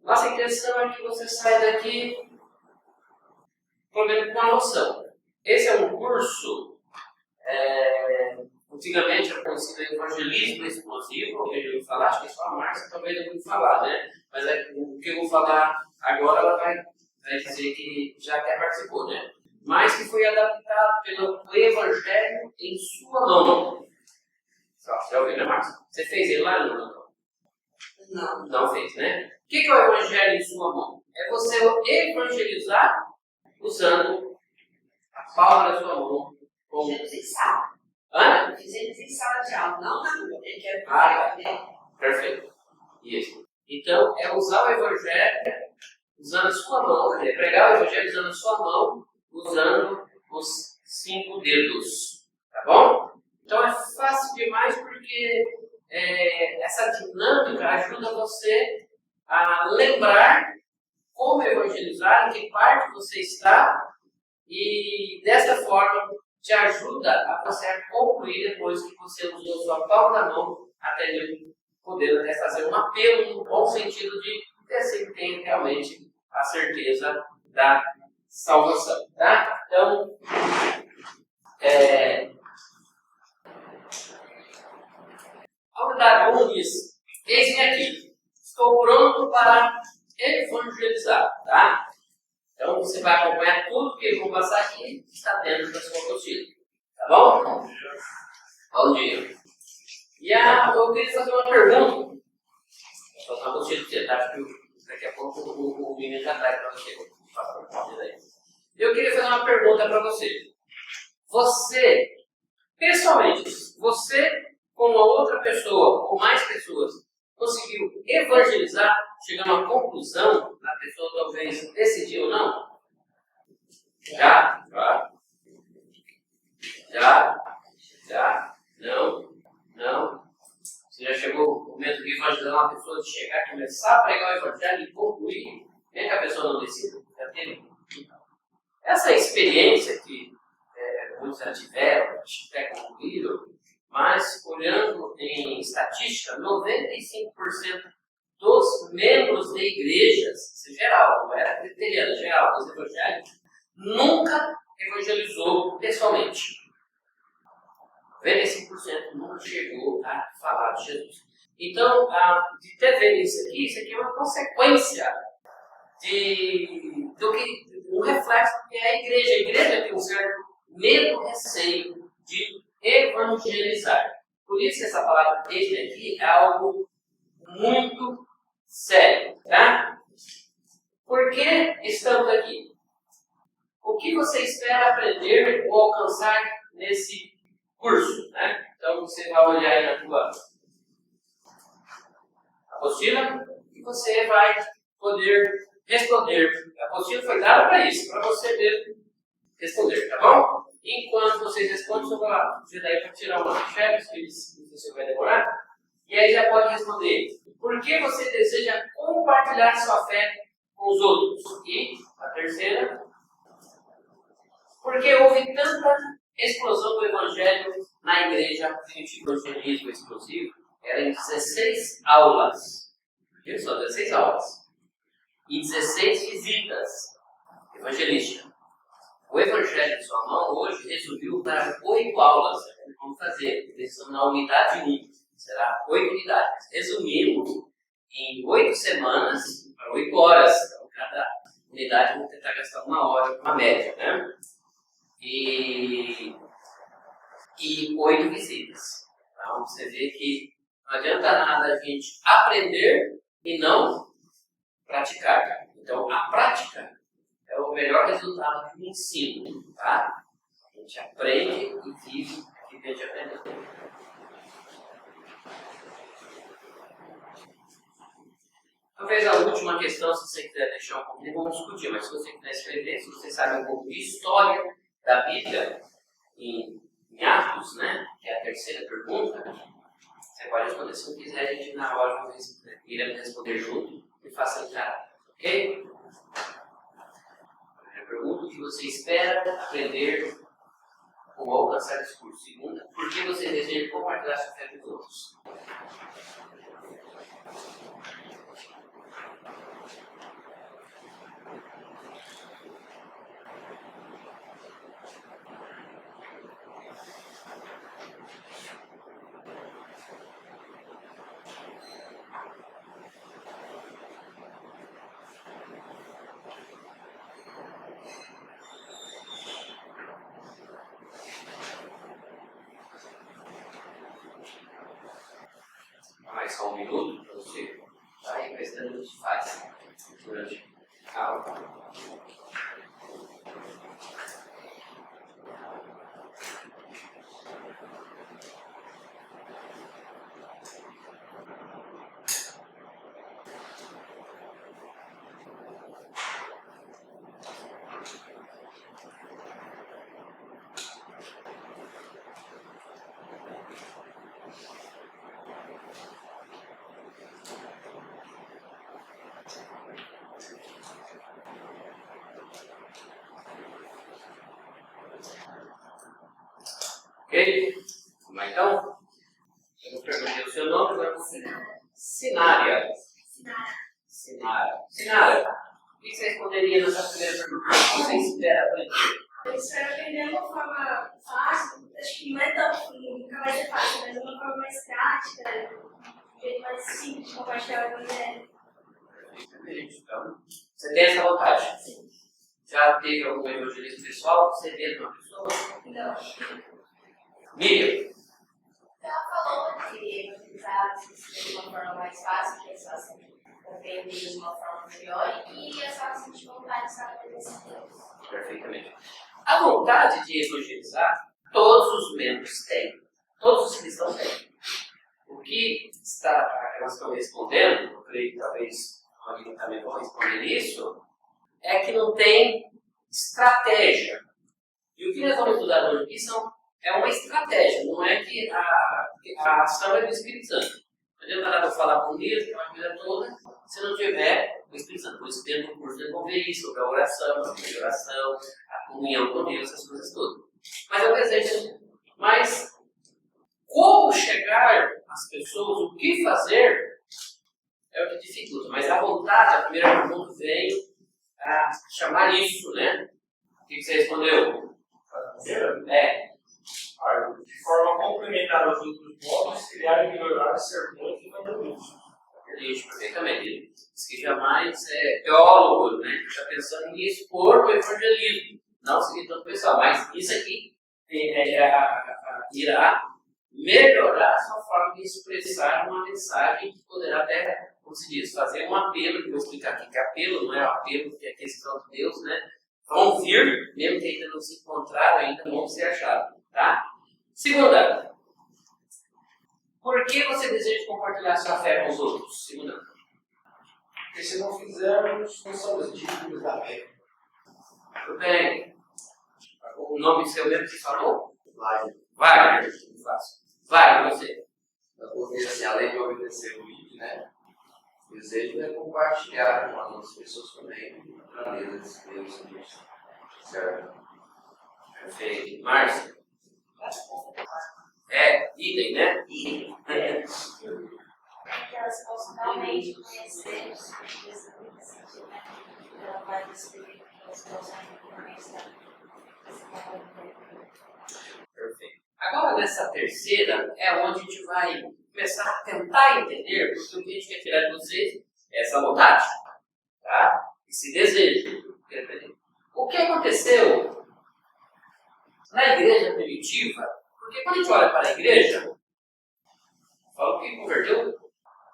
Nossa intenção é que você saia daqui pelo menos com uma noção. Esse é um curso, antigamente era conhecido evangelismo explosivo, eu ouvi falar, acho que só a Márcia talvez eu ouvi falar, né? Mas o que eu vou falar agora, ela vai dizer que já até participou, né? Mas que foi adaptado pelo Evangelho em sua mão. Você ouviu, né, Márcia? Você fez ele lá no? Não. Não fez, né? O que é o Evangelho em sua mão? É você evangelizar usando a palma da sua mão. Fizemos em sala. Hã? Fizemos em sala de aula, não na rua. Perfeito. Isso. Então, é usar o Evangelho usando a sua mão, pregar o Evangelho usando a sua mão, usando os 5 dedos. Tá bom? Então, é fácil demais porque essa dinâmica ajuda você a lembrar como evangelizar, em que parte você está, e dessa forma te ajuda a você a concluir depois que você usou sua palma da mão até poder até fazer um apelo no bom sentido de ter sempre tem realmente a certeza da salvação, tá? Então, a unidade 1 diz: eis-me aqui, estou pronto para evangelizar, tá? Então você vai acompanhar tudo que eu vou passar aqui, está dentro da sua apostila, tá bom? Bom dia. E eu queria fazer uma pergunta. Vou fazer uma apostila para você, tá? Porque daqui a pouco o menino já traz para você. Eu queria fazer uma pergunta para você. Você, pessoalmente, você com uma outra pessoa, ou mais pessoas, conseguiu evangelizar, chegando a uma conclusão, a pessoa talvez decidiu ou não? Já? Não. Você já chegou o momento de evangelizar uma pessoa, de chegar, começar a pregar o evangelho e concluir, nem que a pessoa não decida? Já teve? Essa experiência que muitos já tiveram, até concluíram, mas olhando em estatística, 95% dos membros de igrejas, geral, não era criteriano, geral, dos evangélicos, nunca evangelizou pessoalmente. 95% nunca chegou a falar de Jesus. Então, de ter vendo isso aqui é uma consequência um reflexo que é a igreja. A igreja tem um certo medo, receio de evangelizar. Por isso essa palavra dele aqui é algo muito sério, tá? Por que estamos aqui? O que você espera aprender ou alcançar nesse curso, né? Então você vai olhar aí na tua apostila e você vai poder responder. A apostila foi dada para isso, para você mesmo responder, tá bom? Enquanto vocês respondem, eu vou lá, você daí para tirar uma chefe, que você vai demorar, e aí já pode responder. Por que você deseja compartilhar sua fé com os outros? E a terceira, porque houve tanta explosão do evangelho na igreja, evangelismo explosivo, era em 16 aulas. Viu só, 16 aulas. E 16 visitas evangelísticas. O Evangelho de sua mão hoje resumiu para 8 aulas. Vamos fazer. Estamos na unidade 1. Será 8 unidades. Resumimos em 8 semanas para 8 horas. Então, cada unidade vamos tentar gastar 1 hora, uma média, né? E 8 visitas. Então, você vê que não adianta nada a gente aprender e não praticar. Então, a prática é o melhor resultado do ensino, tá? A gente aprende e vive o que a gente aprendeu. Talvez a última questão, se você quiser deixar um pouquinho, vamos discutir, mas se você quiser escrever, se você sabe um pouco de história da Bíblia, em Atos, né? Que é a terceira pergunta, você pode responder. Se não quiser, a gente na hora iremos responder junto e facilitar, ok? Pergunta: o que você espera aprender ou alcançar esse curso? Segunda, por que você deseja compartilhar sua fé com os outros? só um minuto para você estar aí prestando o que a gente faz durante a aula. Ok? Vamos lá então? Eu perguntei o seu nome, agora você. Sinária. Sinara, o que você responderia nessa primeira pergunta? O que você espera aprender? Eu espero aprender de uma forma fácil, acho que não é tão, nunca vai ser fácil, mas de uma forma mais prática, um jeito mais simples de compartilhar com a ideia. Então, você tem essa vontade? Sim. Já teve algum evangelismo pessoal? Você teve uma pessoa? Não. Miriam? Ela falou de evangelizar de uma forma mais fácil, que é só assim, compreender de uma forma melhor e é só sentir vontade de saber desse Deus. Perfeitamente. A vontade de evangelizar, todos os membros têm. Todos os cristãos têm. O que elas estão respondendo, eu creio que talvez a Marina também vão responder isso, é que não tem estratégia. E o que nós vamos estudar hoje aqui é uma estratégia, não é que a ação é do Espírito Santo. Não adianta nada falar bonito, aquela coisa toda, se não tiver o Espírito Santo. Por isso, dentro do curso, eles vão ver isso, sobre a oração, sobre a oração, a comunhão com Deus, essas coisas todas. Mas é o desejo. Mas como chegar às pessoas, o que fazer, é o que dificulta. Mas a vontade, a primeira pergunta veio a chamar isso, né? O que você respondeu? De forma complementar aos outros modos, criar e melhorar sermões e evangelismo. Isso, perfeitamente. Ele diz que jamais é teólogo, né? Está pensando nisso por o evangelismo. Não seguir tanto pessoal, mas isso aqui irá melhorar a sua forma de expressar uma mensagem que poderá até, como se diz, fazer um apelo, que eu vou explicar aqui, que apelo não é um apelo, porque é questão de Deus, né? Vão vir, mesmo que ainda não se encontraram, ainda vão ser achados, tá? Segunda, por que você deseja compartilhar sua fé com os outros? Segunda. Porque se não fizermos, não somos dignos da fé. Tudo bem. O nome seu mesmo que você falou? Vai. Vai, você. Porque assim, além de obedecer o líder, né? O desejo é compartilhar com as outras pessoas também a maneira de Deus, certo? Perfeito. Márcia? Idem, né? Idem. Que elas possam realmente conhecer os sentidos da parte do Espírito, que elas possam conhecer esse valor. Perfeito. Agora, nessa terceira, é onde a gente vai começar a tentar entender, porque o que a gente quer tirar de vocês é essa vontade, tá? Esse desejo. O que aconteceu na igreja primitiva? Porque quando a gente olha para a igreja, fala que converteu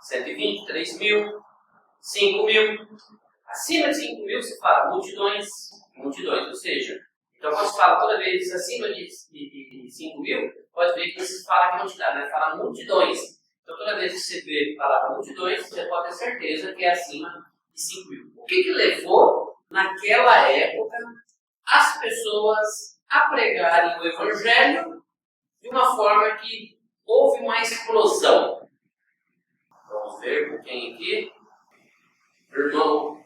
120, 3 mil, 5 mil. Acima de 5 mil se fala multidões, ou seja, então quando se fala toda vez acima de 5 mil, pode ver que não se fala quantidade, né? Fala multidões. Então toda vez que você vê a palavra multidões, você pode ter certeza que é acima de 5 mil. O que levou, naquela época, as pessoas a pregarem o Evangelho de uma forma que houve uma explosão? Vamos ver com quem aqui? Irmão,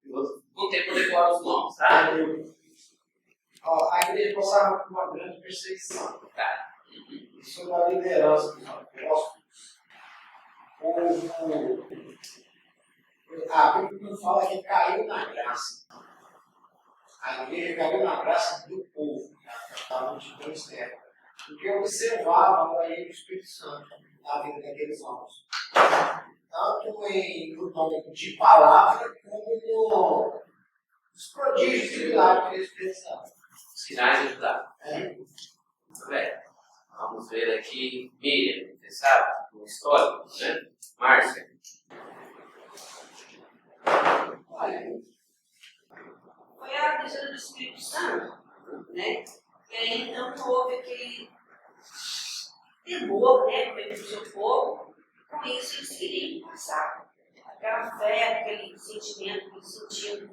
não tem poder decorar os nomes, tá? A igreja passava por uma grande perseguição. Tá. Sobre a liderança dos apóstolos. A Bíblia não fala que caiu na graça. A igreja caiu na graça do povo, da multidão externa. Porque observavam aí o Espírito Santo na vida daqueles homens. Tanto no dom de palavra, como nos prodígios de milagre que eles pensavam. Sinais de ajudar. Muito bem. Vamos ver aqui, Miriam, você sabe, um histórico, né? Márcia. Olha, foi a descida do Espírito Santo, né? E aí então houve aquele temor, né? Pelo seu povo, com isso eles queriam passar aquela fé, aquele sentimento que eles sentiam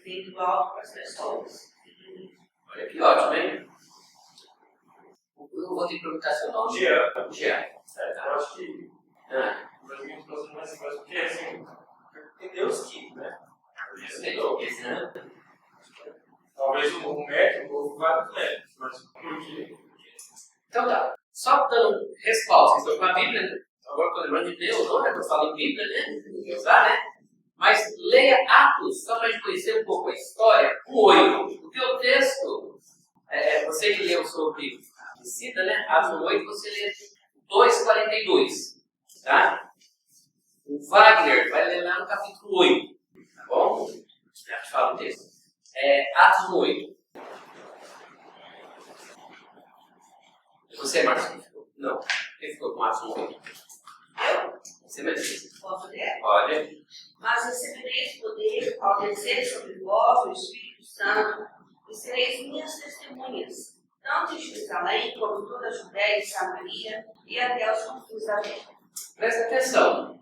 dentro do alto para as pessoas. Olha que ótimo, hein? Eu vou ter que perguntar seu nome. Jean. Jean. Eu acho que o Brasil está fazendo mais coisa, porque assim, tem Deus que, né? Talvez um método ou vários métodos, mas por quê? Então tá. Só dando resposta. Vocês estão com a Bíblia, né? Agora estou lembrando de Deus, não é que eu falo em Bíblia, né? Tem que usar, né? Mas leia Atos, só para a gente conhecer um pouco a história, o 8. Porque o texto, você que leu sobre a descida, né? Atos 8, você lê 2:42. Tá? O Wagner vai ler lá no capítulo 8. Tá bom? Já te falo o texto. Atos 8. E você, Márcio? Não. Quem ficou com Atos 8? Você mesmo. Posso ler? Pode. Mas recebereis poder ao descer sobre vós o Espírito Santo, e sereis minhas testemunhas, tanto em Jerusalém como toda a Judéia e Samaria, e até os confins da terra. Presta atenção.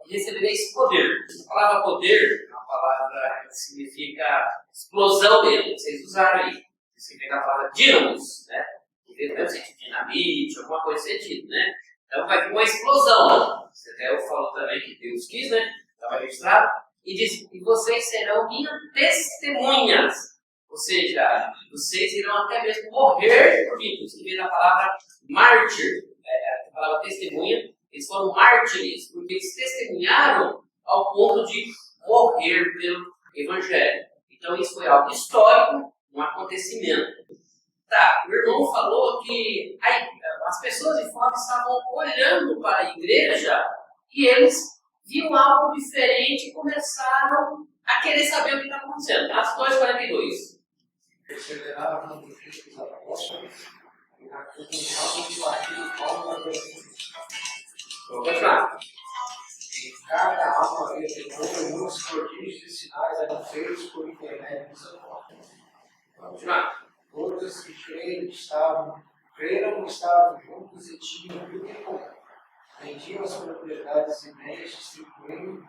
Recebereis poder. A palavra poder é uma palavra que significa explosão mesmo. Vocês usaram aí. Significa a palavra dínamos, né? Que deve ser dinamite, alguma coisa desse sentido, né? Então vai vir uma explosão. Você até falou também que Deus quis, né? Estava registrado. E diz: e vocês serão minhas testemunhas. Ou seja, vocês irão até mesmo morrer por mim. Isso que vem da palavra mártir. A palavra testemunha. Eles foram mártires, porque eles testemunharam ao ponto de morrer pelo Evangelho. Então isso foi algo histórico, um acontecimento. Tá, o irmão falou que as pessoas de fora estavam olhando para a igreja e eles viam algo diferente e começaram a querer saber o que está acontecendo. Atos 2:42. Perseveraram no Cristo dos apóstolos e na comunhão do partido Paulo da Vamos continuar. Em cada alma havia temor, muitos prodígios e sinais eram feitos por intermédio dos apóstolos. Vamos continuar. Todos que creram estavam juntos e tinham tudo em comum. Vendiam as propriedades e bens, distribuindo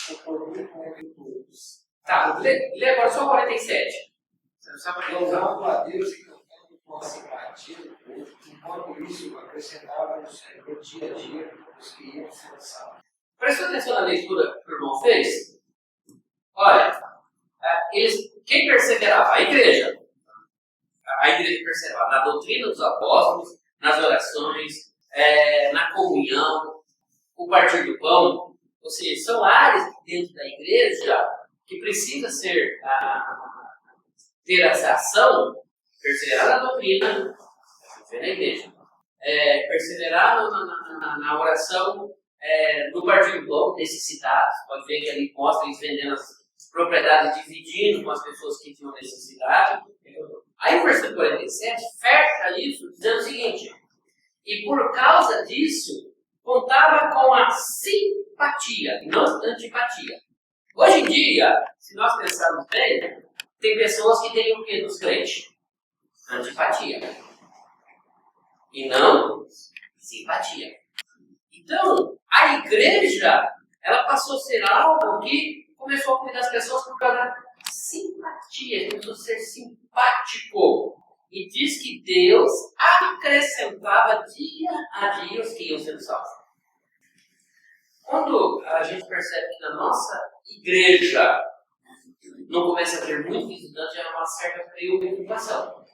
o produto entre todos. Tá, lê agora só 47. Você não sabe o que Louvando a Deus e cantando com a simpatia do povo, enquanto isso acrescentava no Senhor dia a dia os que iam sendo salvos. Prestou atenção na leitura que o irmão fez? Olha, quem perseverava? A igreja. A igreja perseverava na doutrina dos apóstolos, nas orações, na comunhão, o partir do pão. Ou seja, são áreas dentro da igreja que precisa ter essa ação, perseverar na doutrina, na igreja, perseverar na oração, no partir do pão, necessitados. Pode ver que ali mostra eles vendendo as propriedades, dividindo com as pessoas que tinham necessidade. Aí o versículo 47 fecha isso dizendo o seguinte: e por causa disso contava com a simpatia, não antipatia. Hoje em dia, se nós pensarmos bem, tem pessoas que têm o que dos crentes? Antipatia. E não simpatia. Então, a igreja, ela passou a ser algo que começou a cuidar das pessoas por causa da simpatia, começou a ser simpático. E diz que Deus acrescentava dia a dia os que iam sendo salvos. Quando a gente percebe que na nossa igreja não começa a ter muito visitante, já é uma certa preocupação.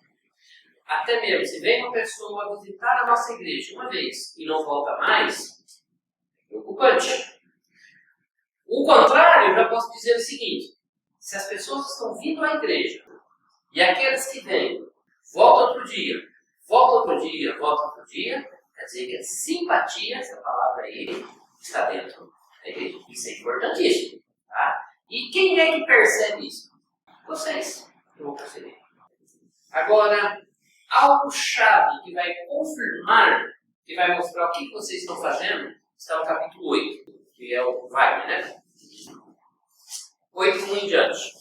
Até mesmo, se vem uma pessoa visitar a nossa igreja uma vez e não volta mais, é preocupante. O contrário, eu já posso dizer o seguinte: se as pessoas estão vindo à igreja e aqueles que vêm voltam outro dia, quer dizer que a simpatia, essa palavra aí, está dentro da igreja. Isso é importantíssimo. Tá? E quem é que percebe isso? Vocês vão perceber. Agora, algo chave que vai confirmar, que vai mostrar o que vocês estão fazendo, está no capítulo 8, que é o Wagner, né? 8, 1 em diante.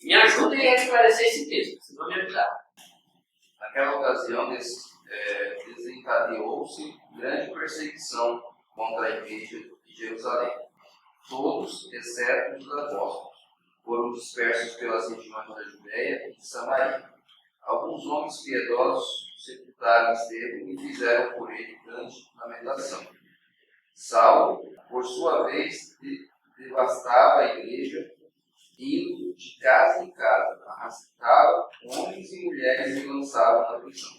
Me ajudem a esclarecer esse texto, vocês vão me ajudar. Naquela ocasião, desencadeou-se grande perseguição contra a igreja de Jerusalém. Todos, exceto os apóstolos, foram dispersos pelas regiões da Judéia e de Samaria. Alguns homens piedosos sepultaram Estevão e fizeram por ele grande lamentação. Saulo, por sua vez, devastava a igreja, indo de casa em casa, arrastava homens e mulheres e lançava na prisão.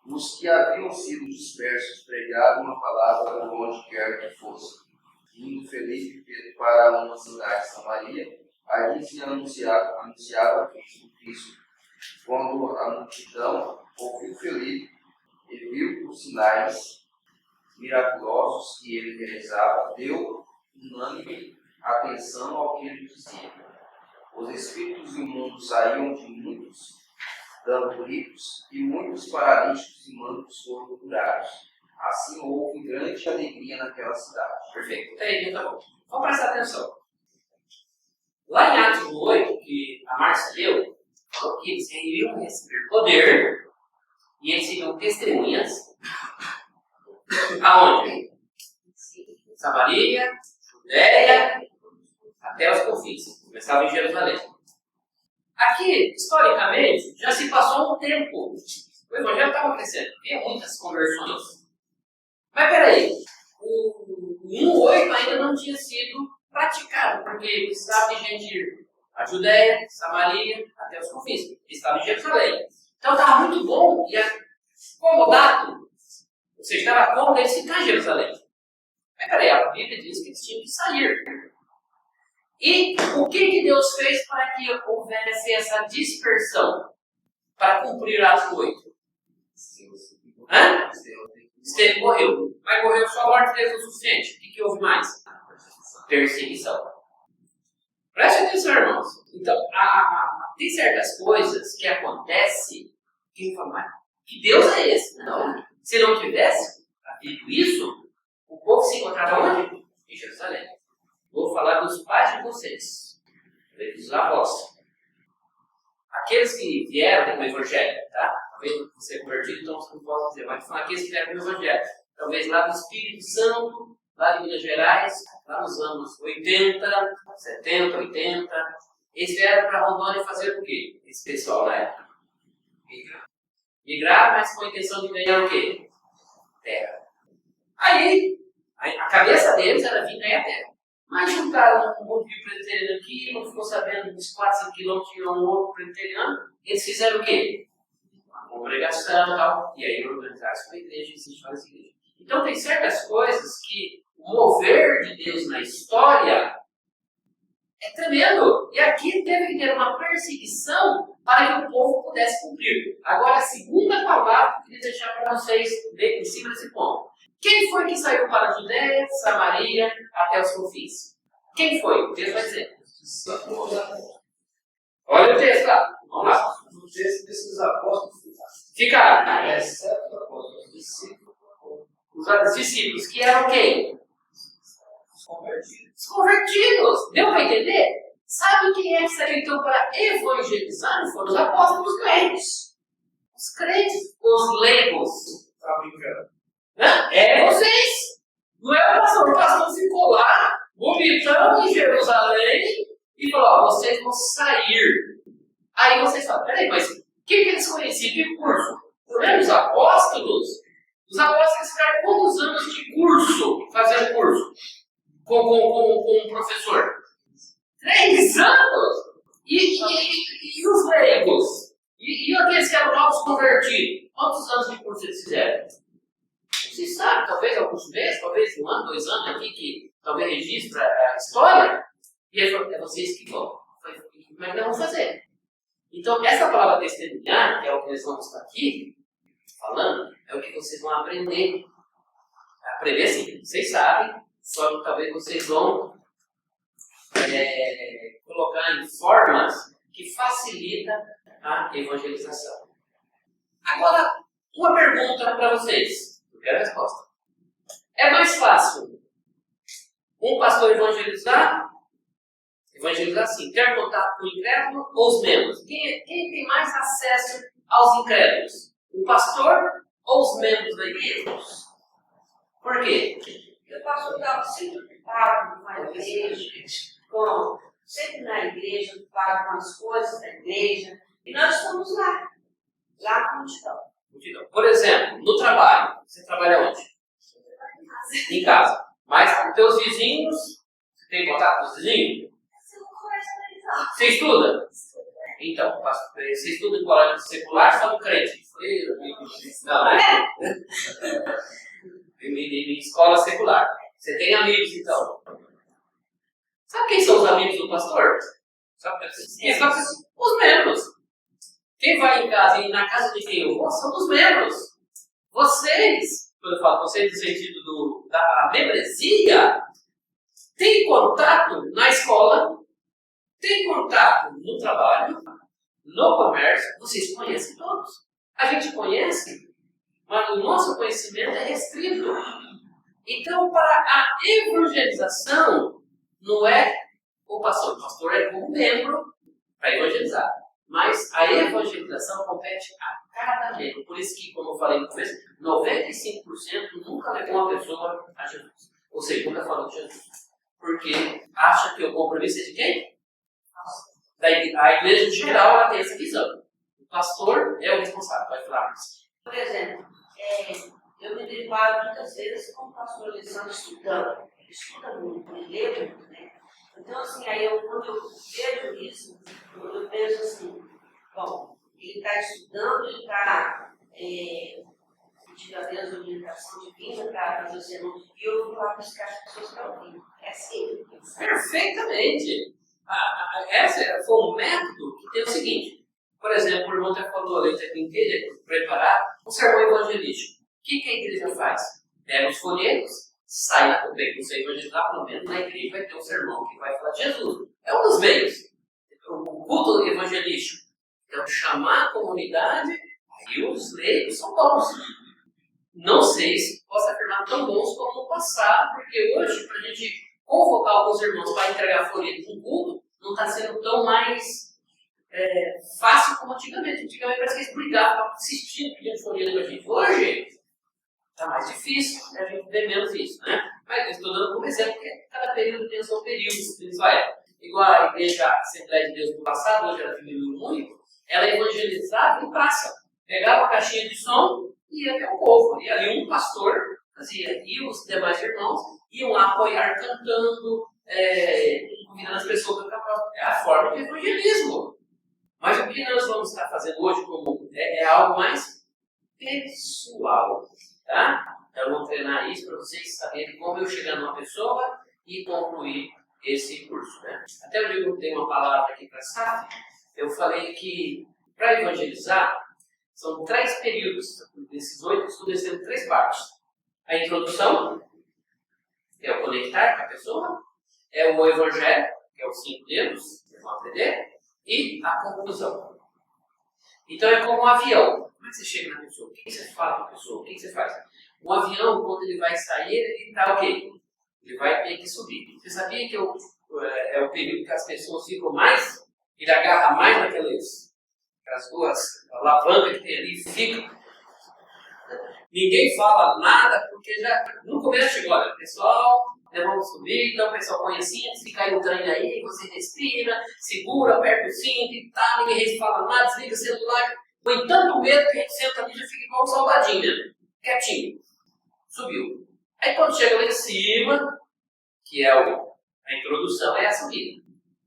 Os que haviam sido dispersos pregavam a palavra por onde quer que fosse. Indo Felipe e Pedro para uma cidade de Samaria, ali se anunciava Cristo. Quando a multidão ouviu Felipe e viu os sinais miraculosos que ele realizava, deu unânime atenção ao que ele dizia. Os espíritos imundos saíam de muitos, dando gritos, e muitos paralíticos e mancos foram curados. Assim houve grande alegria naquela cidade. Perfeito. Até aí, tá bom. Vamos prestar atenção. Lá em Atos 8, que a Márcia leu, falou que eles iriam receber poder e eles seriam testemunhas. Aonde? Samaria, Judéia, até os confins. Começava em Jerusalém. Aqui, historicamente, já se passou um tempo. O evangelho estava crescendo. Havia muitas conversões. Mas peraí, o 1:8 ainda não tinha sido praticado, porque precisava de gente ir a Judéia, Samaria, até os confins. Estava em Jerusalém. Então estava muito bom e acomodado. Ou seja, estava cômodo eles ficar em Jerusalém. Mas peraí, a Bíblia diz que eles tinham que sair. E o que Deus fez para que houvesse essa dispersão? Para cumprir Atos 8? Hã? Estevão morreu. Mas morreu só a morte dele o suficiente. O que houve mais? Perseguição. Preste atenção, irmãos. Então, tem certas coisas que acontecem que fala, mas que Deus é esse? Não. Se não tivesse feito isso, o povo se encontrava onde? Em Jerusalém. Vou falar dos pais de vocês, dos avós. Aqueles que vieram com o Evangelho, tá? Talvez você é convertido, então você não pode dizer, mas aqueles que vieram com o Evangelho. Talvez lá do Espírito Santo, lá de Minas Gerais, lá nos anos 80, 70, 80. Eles vieram para Rondônia fazer o quê? Esse pessoal na época. Migrar, mas com a intenção de ganhar o quê? Terra. Aí, a cabeça deles era vir ganhar terra. Mas juntaram um grupo de presbiteriano aqui, não ficou sabendo dos 4, 5 quilômetros tinha um outro presbiteriano. Eles fizeram o quê? Uma congregação e tal. E aí organizaram-se com a igreja e se faz igreja. Então tem certas coisas que o mover de Deus na história é tremendo. E aqui teve que ter uma perseguição para que o povo pudesse cumprir. Agora, a segunda palavra que eu queria deixar para vocês em cima desse ponto. Quem foi que saiu para a Judéia, Samaria, até os confins? Quem foi? O texto vai dizer. Olha o texto lá. Vamos lá. No texto desses apóstolos Ficaram. exceto os apóstolos, Os discípulos, que eram quem? os convertidos. Os convertidos. Deu para entender? Sabe quem é que saiu então para evangelizar? Foram os apóstolos crentes. Os crentes, os leigos. Tá brincando. É vocês. Não é o pastor. O pastor ficou lá, bonitão em Jerusalém, e falou: ó, vocês vão sair. Aí vocês falam: peraí, mas o que eles conheciam? Que curso? Por exemplo, os apóstolos ficaram quantos anos de curso, fazendo curso com um professor? 3 anos! E os leigos? E aqueles que eram novos convertidos? Quantos anos de curso eles fizeram? Vocês sabem, talvez alguns meses, talvez 1 ano, 2 anos aqui, que talvez registra a história. E ele falou: é vocês que vão. Como é que nós vamos fazer? Então, essa palavra testemunhar, que é o que nós vamos estar aqui falando, é o que vocês vão aprender. Aprender sim, vocês sabem, só que talvez vocês vão colocar em formas que facilitam a evangelização. Agora, uma pergunta para vocês. Eu quero a resposta. É mais fácil um pastor evangelizar assim, ter contato com o incrédulo ou os membros? Quem tem mais acesso aos incrédulos? O pastor ou os membros da igreja? Por quê? Porque o pastor estava sempre ocupado com a igreja, sempre na igreja, ocupado com as coisas da igreja. E nós estamos lá com multidão. Por exemplo, no trabalho, você trabalha onde? Em casa. Mas com teus vizinhos, você tem contato com os vizinhos? Você não conversa com eles, não. Você estuda? Então, você estuda em colégio secular só no crente? Não, né? Em escola secular. Você tem amigos, então? Sabe quem são os amigos do pastor? Sabe quem são os membros? Quem vai em casa e na casa de quem eu vou são os membros. Vocês, quando eu falo vocês no sentido da membresia, tem contato na escola, tem contato no trabalho, no comércio, vocês conhecem todos. A gente conhece, mas o nosso conhecimento é restrito. Então, para a evangelização, não é o pastor é como membro para evangelizar. Mas a evangelização compete a cada membro. Por isso que, como eu falei no começo, 95% nunca levou uma pessoa a Jesus. Ou seja, nunca falou de Jesus. Porque acha que o compromisso é de quem? A igreja em geral ela tem essa visão. O pastor é o responsável, vai falar isso. Por exemplo, eu me deparo muitas vezes com o pastor Alessandro estudando. Ele estuda muito, ele lê muito, né? Então, assim, quando eu vejo isso, eu penso assim, bom, ele está estudando, ele está pedindo a Deus a orientação divina para fazer o sermão, e eu vou lá buscar as pessoas para ouvir. É assim. Perfeitamente. Esse foi um método que tem o seguinte. Por exemplo, o irmão até falou ali, tem que preparar um sermão evangelístico. O que a igreja faz? Pega os folhetos, sai na bem, você evangelizar, pelo menos na igreja vai ter um sermão que vai falar de Jesus. É um dos meios. O culto evangelístico. Então, chamar a comunidade, aí os leigos são bons. Não sei se posso afirmar tão bons como no passado, porque hoje, para a gente convocar alguns irmãos para entregar folheto no culto, não está sendo tão mais fácil como antigamente. Antigamente parece que eles brigavam para assistir pedindo folheto para a gente. Hoje, está mais difícil, a gente vê menos isso, né? Mas eu estou dando como exemplo, porque cada período tem o seu período de Israel. Igual a igreja Assembleia de Deus do passado, hoje ela diminuiu muito, ela evangelizava em praça. Pegava a caixinha de som e ia até o povo. E ali um pastor fazia. E os demais irmãos iam lá apoiar cantando, convidando as pessoas para cantar. É a forma de evangelismo. Mas o que nós vamos estar fazendo hoje como é algo mais pessoal. Tá? Então, eu vou treinar isso para vocês saberem como eu chegar numa pessoa e concluir esse curso. Né? Até eu digo que tem uma palavra aqui para SAF. Eu falei que para evangelizar são 3 períodos. Desses 8 estudos têm 3 partes. A introdução, que é o conectar com a pessoa. É o evangelho, que é os 5 dedos, que vão aprender. E a conclusão. Então é como um avião. Como é que você chega na pessoa? O que você fala para a pessoa? O que você faz? Um avião, quando ele vai sair, ele está o quê? Ele vai ter que subir. Você sabia que é o período que as pessoas ficam mais, ele agarra mais naquelas duas alavancas que tem ali, fica. Ninguém fala nada, porque já no começo chegou, olha, pessoal, vamos subir, então o pessoal põe assim, se cai um trem aí, você respira, segura, aperta o cinto e tá, ninguém fala nada, desliga o celular. Põe tanto medo que a gente senta ali e já fica igual um salvadinho, né? Quietinho. Subiu. Aí quando chega lá em cima, que é a introdução, é a subida.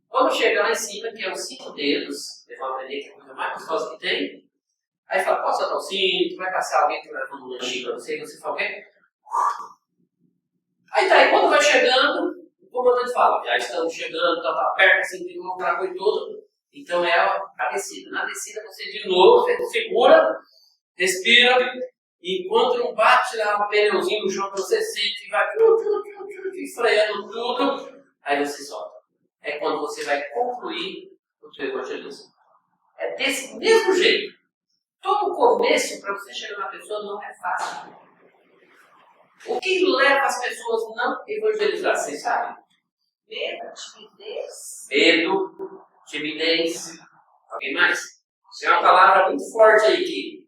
Quando chega lá em cima, que é os 5 dedos, vocês vão aprender que é a coisa mais gostosa que tem. Aí fala, posso soltar o cinto, vai passar alguém que vai levando um lanchinho pra você, e você fala o quê? Aí tá, aí quando vai chegando, o comandante fala, já estamos chegando, tá perto, assim, tem um tragou todo. Então é a descida. Na descida você de novo, você segura, respira, e enquanto não bate lá um pneuzinho no chão que você sente e vai freando tudo, aí você solta. É quando você vai concluir o teu evangelismo. É desse mesmo jeito. Todo começo para você chegar na pessoa não é fácil. O que leva as pessoas a não evangelizar? Vocês sabem? Medo, timidez. Medo, timidez. Alguém mais? Isso é uma palavra muito forte aí que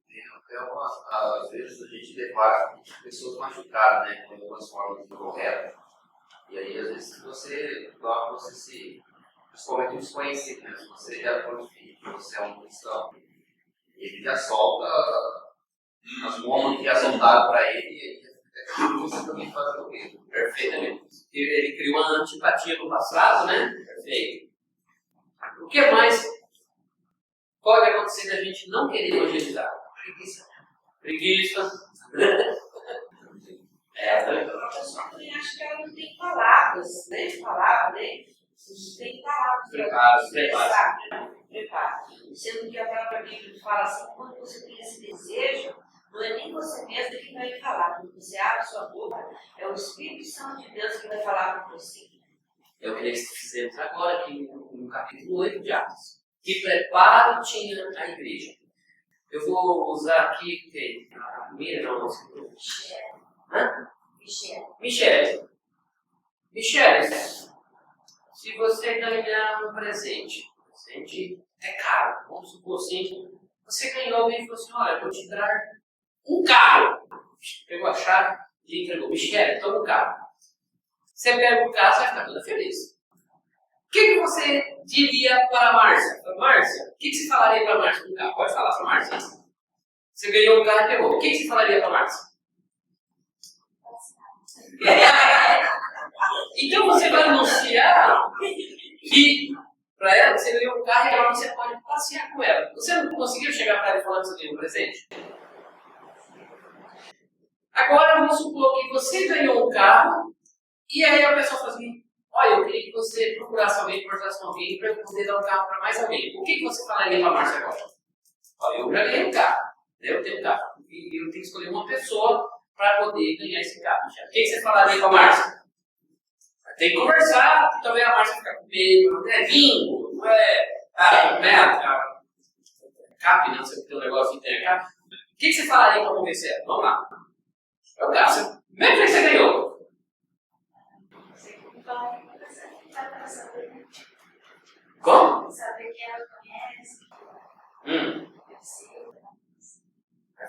Às vezes a gente depara com pessoas machucadas, né? Com algumas formas incorretas. E aí, às vezes, principalmente um desconhecido, né? Se você já for filho, você é um cristão, ele já solta as bombas que já soltaram para ele, e você também faz o mesmo. perfeitamente. Ele criou uma antipatia no passado, né? Perfeito. O que mais pode acontecer da gente não querer evangelizar? Preguiça. A pessoa também acha que ela não tem palavras, né? Palavra, né? Não tem palavras. Preparo. Sendo que a própria Bíblia fala assim, quando você tem esse desejo, não é nem você mesmo que vai falar. Quando você abre sua boca, é o Espírito Santo de Deus que vai falar com você. É o que nós fizemos agora aqui no capítulo 8 de Atos. Que preparo tinha a igreja. Eu vou usar aqui a Miriam, não, Michele, se você ganhar um presente é caro, vamos supor assim, você ganhou alguém e falou assim, olha, eu vou te dar um carro. Pegou a chave e entregou. Michele, toma um carro. Você pega o carro, você vai ficar toda feliz. O que você diria para a Márcia? Márcia, o que você falaria para a Márcia do carro? Pode falar para a Márcia. Você ganhou um carro e pegou. O que você falaria para a Márcia? Então você vai anunciar que para ela você ganhou um carro e agora você pode passear com ela. Você não conseguiu chegar para ela falando que você ganhou um presente? Agora vamos supor que você ganhou um carro e aí a pessoa fala assim, olha, eu queria que você procurasse alguém, conversasse com alguém para eu poder dar um carro para mais alguém. O que você falaria para a Márcia agora? Olha, eu já ganhei um carro, eu tenho um carro e eu tenho que escolher uma pessoa para poder ganhar esse carro. O que você falaria para a Márcia? Tem que conversar, porque talvez a Márcia fica com medo, não é bingo, não é cap, não sei o que tem um negócio que tem a cap. O que você falaria para convencer ela? Vamos lá. É o caso. Mesmo que você ganhou. Como? Saber que ela conhece.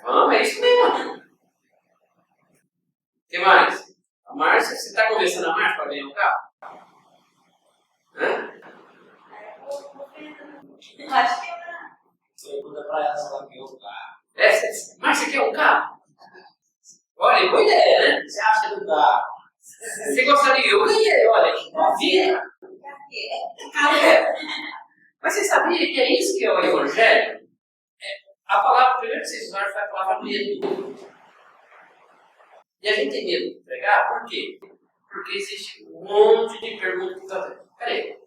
Vamos, é isso mesmo. O que mais? A Márcia, você está conversando a Márcia para ganhar um carro? Eu acho que ela. Pergunta para ela se ela ganhou o carro. Márcia, quer um carro? Olha, boa ideia, né? Você acha do carro? Você gostaria? Eu ganhei, olha, que maravilha. Mas você sabia que é isso que é o Evangelho? A palavra, primeiro que vocês usaram foi a palavra medo. E a gente tem medo de pregar, por quê? Porque existe um monte de perguntas que estão fazendo. Peraí,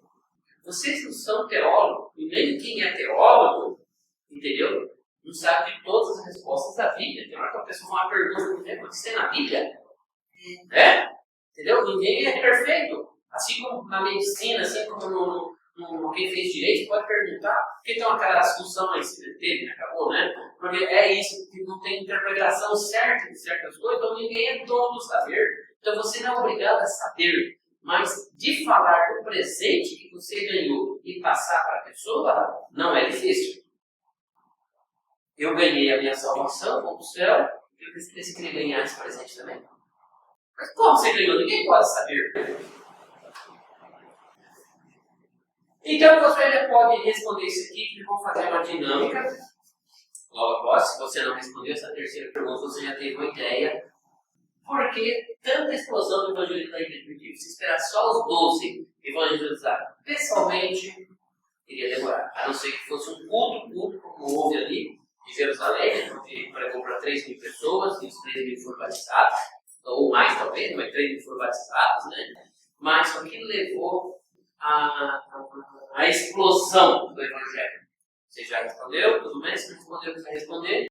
vocês não são teólogos, e nem quem é teólogo, entendeu? Não sabe de todas as respostas da Bíblia. Tem hora que a pessoa faz uma pergunta que tem acontecer na Bíblia. Né? Entendeu? Ninguém é perfeito. Assim como na medicina, assim como no quem fez direito, pode perguntar. Porque tem aquela discussão aí, teve, acabou, né? Porque é isso, que não tem interpretação certa de certas coisas, então ninguém é dono do saber. Então você não é obrigado a saber. Mas de falar do presente que você ganhou e passar para a pessoa, não é difícil. Eu ganhei a minha salvação, vou para o céu, eu preciso querer ganhar esse presente também. Mas como você ganhou? Ninguém pode saber. Então você já pode responder isso aqui, que vamos fazer uma dinâmica. Logo após, se você não respondeu essa terceira pergunta, você já teve uma ideia. Por que tanta explosão do evangelismo da igreja primitiva? Se esperar só os 12 evangelizar pessoalmente, iria demorar. A não ser que fosse um culto público, como houve ali em Jerusalém, onde pregou para 3.000 pessoas, e os 3.000 foram batizados, ou mais talvez, mas 3.000 foram batizados, né? Mas o que levou a explosão do evangelho? Você já respondeu? Tudo bem? Se não respondeu, você vai responder.